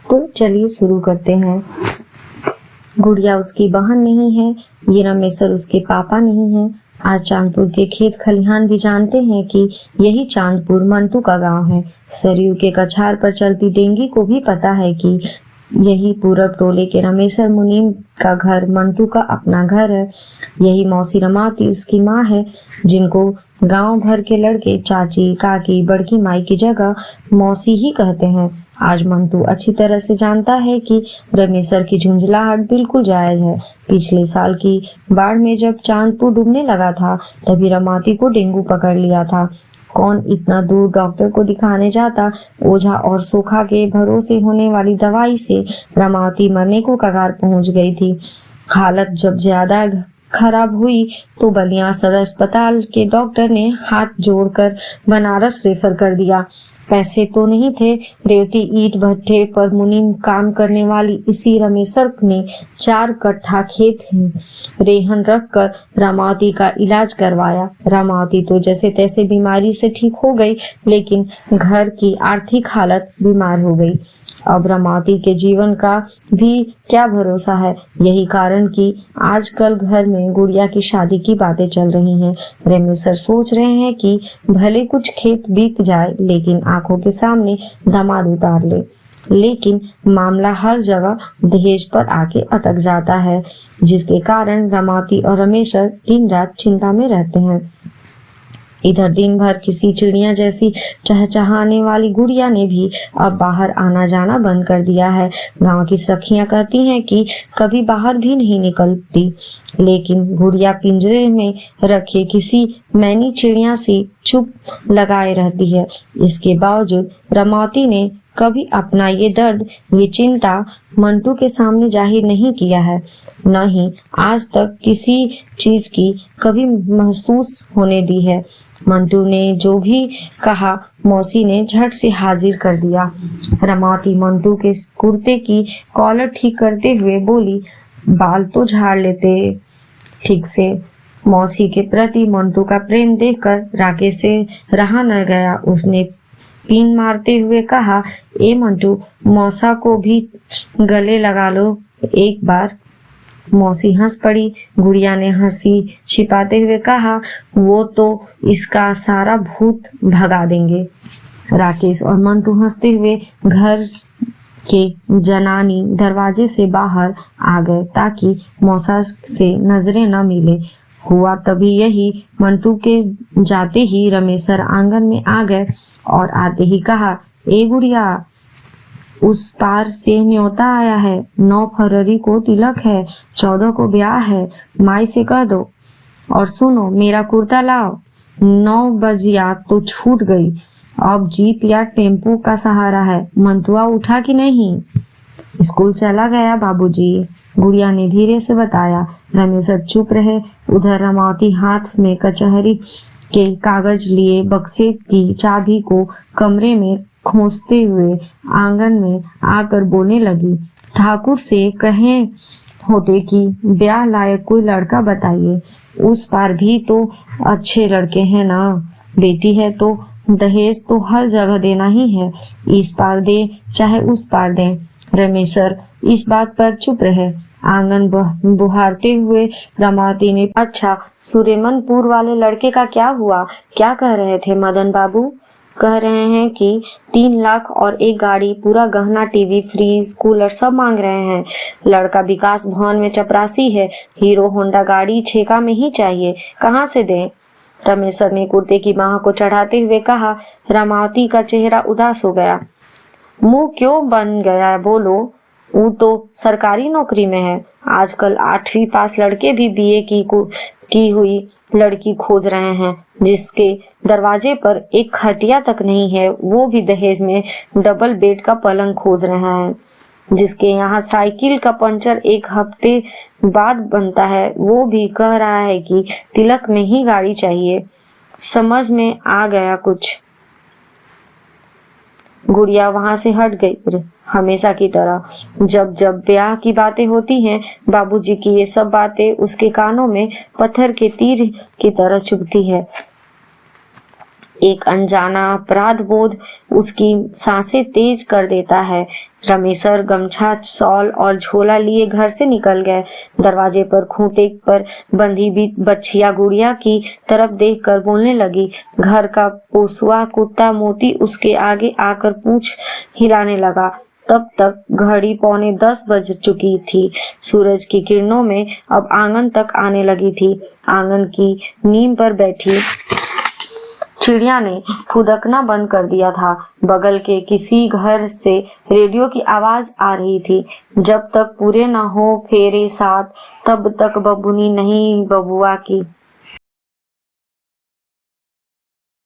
तो चलिए शुरू करते हैं। गुड़िया उसकी बहन नहीं है, ये रमेशर उसके पापा नहीं है। आज चांदपुर के खेत खलिहान भी जानते हैं कि यही चांदपुर मंटू का गांव है। सरयू के कछार पर चलती डेंगी को भी पता है कि यही पूरब टोले के रमेशर मुनीम का घर मंटू का अपना घर है। यही मौसी रमावती उसकी माँ है, जिनको गांव भर के लड़के चाची, काकी, बड़की माई की जगह मौसी ही कहते हैं। आज मंटू अच्छी तरह से जानता है कि रमेशर की झुंझलाहट बिल्कुल जायज है। पिछले साल की बाढ़ में जब चांदपुर डूबने लगा था, तभी रमावती को डेंगू पकड़ लिया था। कौन इतना दूर डॉक्टर को दिखाने जाता। ओझा और सोखा के भरोसे होने वाली दवाई से रमावती मरने को कगार पहुंच गई थी। हालत जब ज्यादा खराब हुई तो बलिया सदर अस्पताल के डॉक्टर ने हाथ जोड़कर बनारस रेफर कर दिया। पैसे तो नहीं थे। रेवती ईंट भट्ठे पर मुनीम काम करने वाली इसी रमेशर ने 4 कट्ठा खेत रेहन रखकर रमावती का इलाज करवाया। रमावती तो जैसे तैसे बीमारी से ठीक हो गई, लेकिन घर की आर्थिक हालत बीमार हो गई। अब रमावती के जीवन का भी क्या भरोसा है। यही कारण कि आजकल घर में गुड़िया की शादी की बातें चल रही हैं। रमेशर सोच रहे हैं कि भले कुछ खेत बिक जाए, लेकिन आंखों के सामने दामाद उतार ले। लेकिन मामला हर जगह दहेज पर आके अटक जाता है, जिसके कारण रमावती और रमेशर दिन रात चिंता में रहते हैं। इधर दिन भर किसी चिड़िया जैसी चहचहाने वाली गुड़िया ने भी अब बाहर आना जाना बंद कर दिया है। गांव की सखियां कहती हैं कि कभी बाहर भी नहीं निकलती, लेकिन गुड़िया पिंजरे में रखे किसी मैनी चिड़िया से चुप लगाए रहती है। इसके बावजूद रमावती ने कभी अपना ये दर्द, ये चिंता मंटू के सामने जाहिर नहीं किया है। न ही आज तक किसी चीज की कभी महसूस होने दी है। मंटू ने जो भी कहा, मौसी ने झट से हाजिर कर दिया। रमावती मंटू के कुर्ते की कॉलर ठीक करते हुए बोली, बाल तो झाड़ लेते ठीक से। मौसी के प्रति मंटू का प्रेम देखकर राकेश से रहा न गया। उसने पीन मारते हुए कहा, ए मंटू, मौसा को भी गले लगा लो एक बार। मौसी हंस पड़ी। गुड़िया ने हंसी छिपाते हुए कहा, वो तो इसका सारा भूत भगा देंगे। राकेश और मंटू हंसते हुए घर के जनानी दरवाजे से बाहर आ गए ताकि मौसा से नजरें न मिले। हुआ तभी यही, मंटू के जाते ही रमेशर आंगन में आ गए और आते ही कहा, ए गुड़िया, उस पार से न्योता आया है। 9 फरवरी को तिलक है, 14 को ब्याह है। माई से कह दो। और सुनो, मेरा कुर्ता लाओ। 9 बजिया तो छूट गई। अब जीप या टेम्पो का सहारा है। मंटुआ उठा कि नहीं? स्कूल चला गया बाबूजी, गुड़िया ने धीरे से बताया। रमेशर चुप रहे। उधर रमावती हाथ में कचहरी के कागज लिए बक्से की चाबी को कमरे में खोजते हुए आंगन में आकर बोलने लगी, ठाकुर से कहे होते कि ब्याह लायक कोई लड़का बताइए। उस पार भी तो अच्छे लड़के हैं ना। बेटी है तो दहेज तो हर जगह देना ही है। इस पार दे चाहे उस पार दे। रमेशर इस बात पर चुप रहे। आंगन बुहारते हुए रमावती ने, अच्छा, सुरेमनपुर वाले लड़के का क्या हुआ? क्या कह रहे थे मदन बाबू? कह रहे हैं कि 3 लाख और एक गाड़ी, पूरा गहना, टीवी, फ्रीज, कूलर सब मांग रहे हैं। लड़का विकास भवन में चपरासी है। हीरो होंडा गाड़ी ठेका में ही चाहिए। कहाँ से दें? रमेशर ने कुर्ते की बाह को चढ़ाते हुए कहा। रमावती का चेहरा उदास हो गया। मुंह क्यों बन गया? बोलो। वो तो सरकारी नौकरी में है। आजकल 8वीं पास लड़के भी बीए की हुई लड़की खोज रहे हैं, जिसके दरवाजे पर एक खटिया तक नहीं है। वो भी दहेज में डबल बेड का पलंग खोज रहे हैं। जिसके यहाँ साइकिल का पंचर 1 हफ्ते बाद बनता है, वो भी कह रहा है कि तिलक में ही गाड़ी चाहिए। समझ में आ गया कुछ। गुड़िया वहां से हट गई। हमेशा की तरह जब जब ब्याह की बातें होती हैं, बाबूजी की ये सब बातें उसके कानों में पत्थर के तीर की तरह चुभती है। एक अनजाना अपराध बोध उसकी सांसें तेज कर देता है। रमेशर गमछा, शॉल और झोला लिए घर से निकल गए। दरवाजे पर खूंटे पर बंधी भी बच्चिया गुड़िया की तरफ देखकर बोलने लगी। घर का पोसुआ कुत्ता मोती उसके आगे आकर पूंछ हिलाने लगा। तब तक घड़ी 9:45 बज चुकी थी। सूरज की किरणों में अब आंगन तक आने लगी थी। आंगन की नीम पर बैठी चिड़िया ने फुदकना बंद कर दिया था। बगल के किसी घर से रेडियो की आवाज आ रही थी। जब तक पूरे न हो फेरे 7 तब तक बबुनी नहीं बबुआ की।